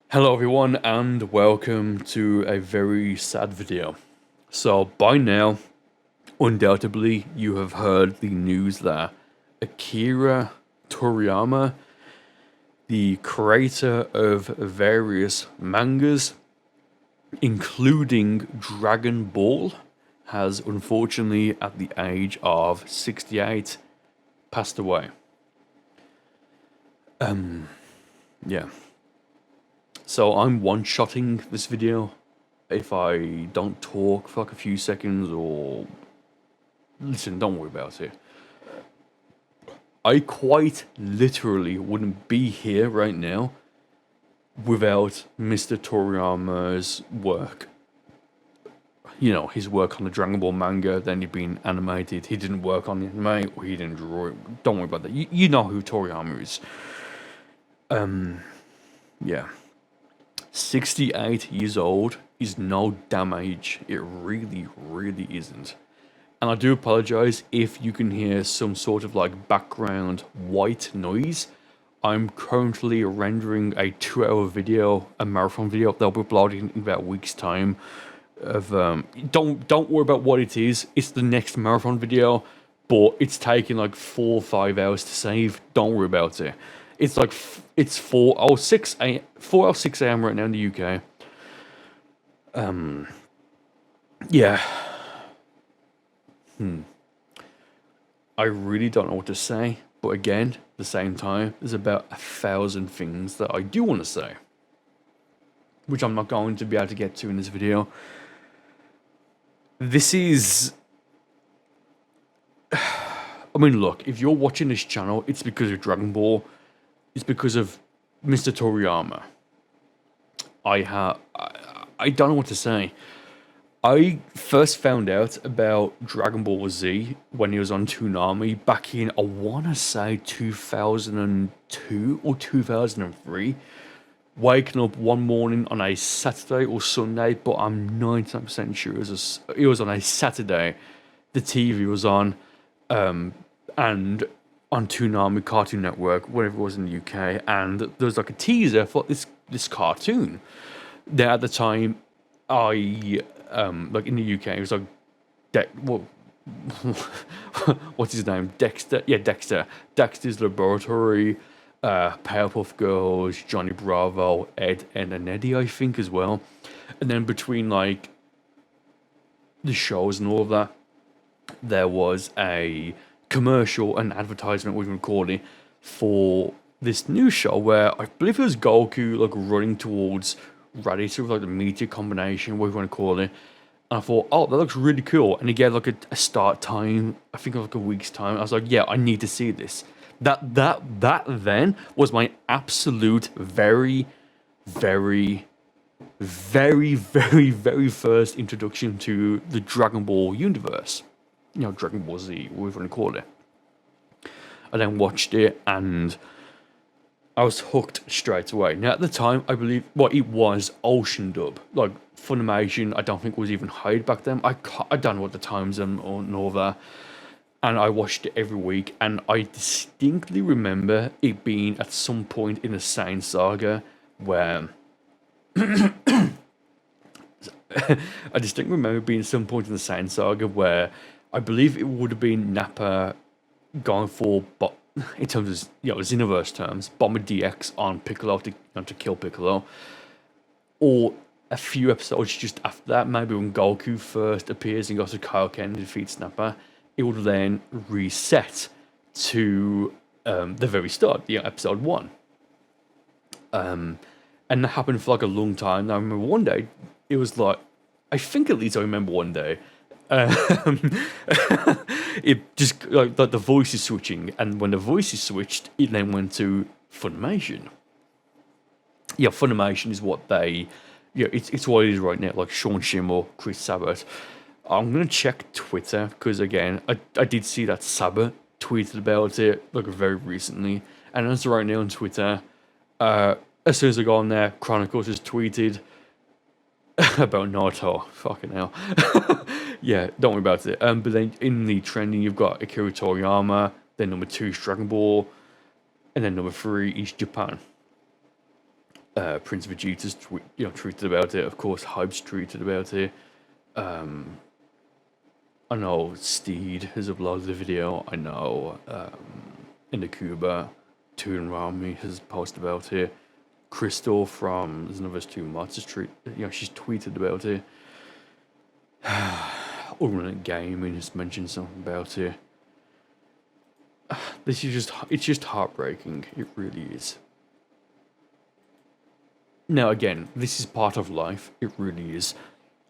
Hello everyone and welcome to a very sad video. So by now, undoubtedly you have heard the news that Akira Toriyama, the creator of various mangas, including Dragon Ball, has unfortunately at the age of 68 passed away. Yeah. So I'm one-shotting this video. If I don't talk for like a few seconds or listen, don't worry about it. I quite literally wouldn't be here right now without Mr. Toriyama's work. You know, his work on the Dragon Ball manga, then he'd been animated. He didn't work on the anime, or he didn't draw it. Don't worry about that. You know who Toriyama is. Yeah. 68 years old is no damn age. It really, really isn't. And I do apologize if you can hear some sort of like background white noise. I'm currently rendering a 2-hour video, a marathon video that'll be uploaded in about a week's time. Of don't worry about what it is. It's the next marathon video, but it's taking like 4 or 5 hours to save. Don't worry about it. It's like it's 4:06 a.m. right now in the UK. Yeah. I really don't know what to say, but again, at the same time, there's about 1,000 things that I do want to say, which I'm not going to be able to get to in this video. This is... I mean, look, if you're watching this channel, it's because of Dragon Ball. It's because of Mr. Toriyama. I don't know what to say. I first found out about Dragon Ball Z when he was on Toonami back in, I want to say 2002 or 2003. Waking up one morning on a Saturday or Sunday, but I'm 99% sure it was on a Saturday. The TV was on, and on Toonami Cartoon Network, whatever it was in the UK, and there was like a teaser for this cartoon. Now at the time, I like in the UK, it was like what's his name? Dexter. Yeah, Dexter. Dexter's Laboratory, Powerpuff Girls, Johnny Bravo, Ed, and Eddie, I think as well. And then between like the shows and all of that, there was a commercial and advertisement, we can call it, for this new show where I believe it was Goku like running towards Raditz with like the meteor combination, what you want to call it. And I thought, oh, that looks really cool. And he gave like a start time, I think of like a week's time. I was like, yeah, I need to see this. That then was my absolute very, very, very, very, very first introduction to the Dragon Ball universe. You know, Dragon Ball Z, whatever you want to call it. I then watched it and I was hooked straight away. Now at the time, I believe, well, it was Ocean Dub. Like Funimation, I don't think was even hired back then. I don't know what the times and all that. And I watched it every week, and I distinctly remember it being at some point in the Saiyan Saga where I distinctly remember being some point in the Saiyan Saga where I believe it would have been Nappa going for, but in terms of Xenoverse terms, Bomber DX on Piccolo to kill Piccolo, or a few episodes just after that, maybe when Goku first appears and goes to Kaioken and defeats Nappa, it would then reset to the very start, episode 1. And that happened for like a long time. Now, I remember one day, it was like, I think at least I remember one day, it just like the voice is switching, and when the voice is switched, it then went to Funimation. Yeah, Funimation is what they, it's what it is right now. Like Sean Schemmel, Chris Sabat. I'm gonna check Twitter because again, I did see that Sabat tweeted about it like very recently, and as right now on Twitter, as soon as I go on there, Chronicles has tweeted about Naruto. Fucking hell. Yeah, don't worry about it. But then in the trending, you've got Akira Toriyama. Then number 2 is Dragon Ball, and then number 3 is Japan. Prince Vegeta's tweeted about it. Of course, Hype's tweeted about it. I know Steed has uploaded the video. I know Inakuba, Toon Rami has posted about it. Crystal from There's Another Two Mods has she's tweeted about it. Ultimate Gaming has mentioned something about it. It's just heartbreaking. It really is. Now again, this is part of life. It really is.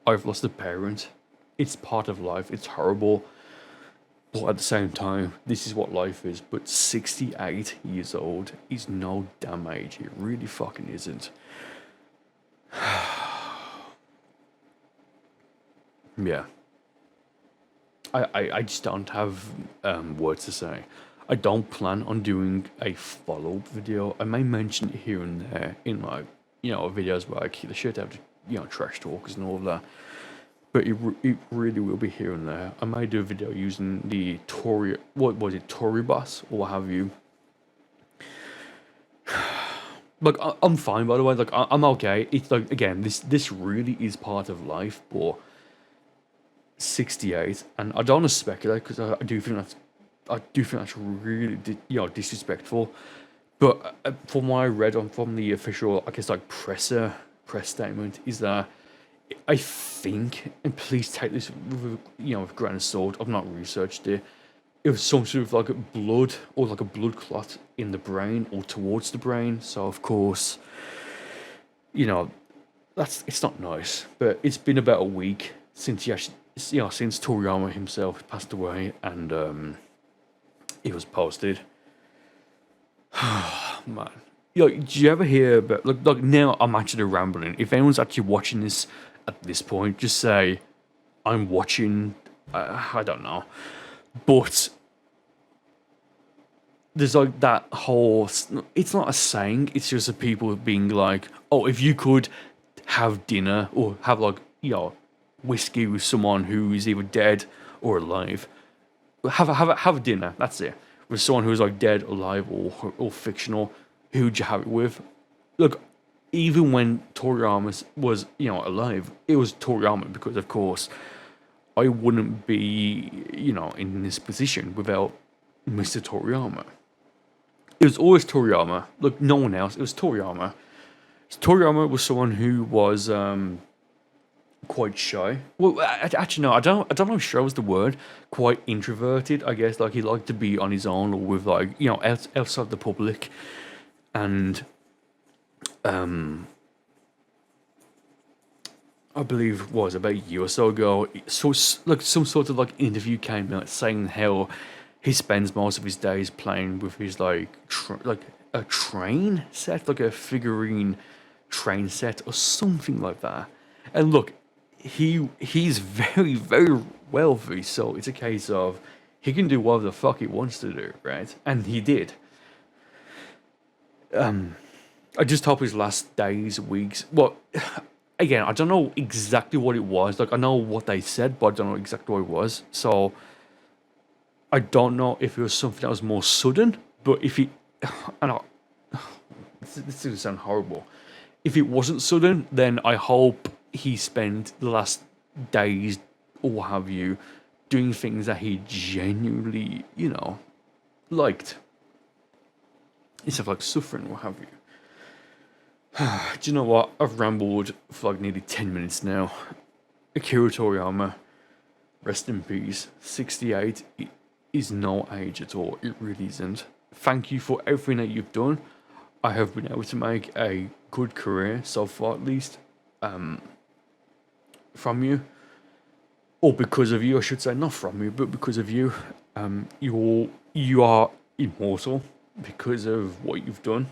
I've lost a parent. It's part of life. It's horrible. But at the same time, this is what life is. But 68 years old is no damn age. It really fucking isn't. Yeah. I just don't have words to say. I don't plan on doing a follow-up video. I may mention it here and there in my, videos where I keep the shit out of, trash talkers and all of that. But it really will be here and there. I might do a video using the Toribus or what have you. Like, I'm fine, by the way. Like, I'm okay. It's like, again, this really is part of life, but 68, and I don't want to speculate because I do think that's really disrespectful. But from what I read from the official, I guess, like press statement, is that I think, and please take this with a grain of salt, I've not researched it. It was some sort of like a blood or like a blood clot in the brain or towards the brain. So of course, it's not nice. But it's been about a week since since Toriyama himself passed away, and it was posted. Man. Did you ever hear about, like now I'm actually rambling. If anyone's actually watching this at this point, just say, I'm watching, I don't know. But there's like that whole, it's not a saying, it's just the people being like, oh, if you could have dinner or have like, whiskey with someone who is either dead or alive, have a dinner, that's it. With someone who's like dead, alive, or fictional, who'd you have it with? Look, even when Toriyama was, alive, it was Toriyama because, of course, I wouldn't be, in this position without Mr. Toriyama. It was always Toriyama. Look, no one else. It was Toriyama. Toriyama was someone who was quite shy. Well, actually, no, I don't know if shy was the word. Quite introverted, I guess. Like, he liked to be on his own or with, like, outside the public. And I believe it was about a year or so ago, so like some sort of like interview came out saying how he spends most of his days playing with his like a train set, like a figurine train set or something like that. And look, he's very, very wealthy, so it's a case of he can do whatever the fuck he wants to do, right? And he did. I just hope his last days, weeks. Well, again, I don't know exactly what it was. Like, I know what they said, but I don't know exactly what it was. So, I don't know if it was something that was more sudden. But if he, I know, this is gonna sound horrible. If it wasn't sudden, then I hope he spent the last days or what have you doing things that he genuinely, liked. Instead of like suffering, what have you. Do you know what? I've rambled for like nearly 10 minutes now. Akira Toriyama, rest in peace. 68 is no age at all. It really isn't. Thank you for everything that you've done. I have been able to make a good career so far, at least, from you. Or because of you, I should say. Not from you, but because of you. You are immortal because of what you've done.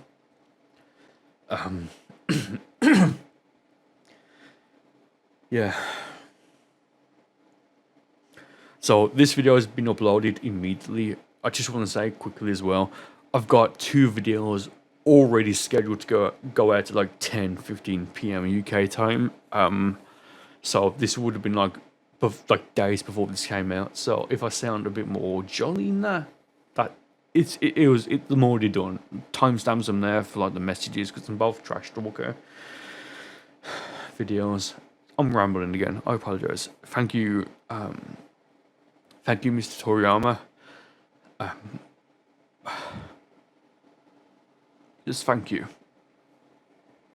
Yeah. So this video has been uploaded immediately. I just want to say quickly as well, I've got 2 videos already scheduled to go out at like 10-15 p.m. UK time. So this would have been like days before this came out. So if I sound a bit more jolly than that them already done. Timestamps them there for like the messages because they're both trash talker videos. I'm rambling again. I apologize. Thank you, Mr. Toriyama. Just thank you.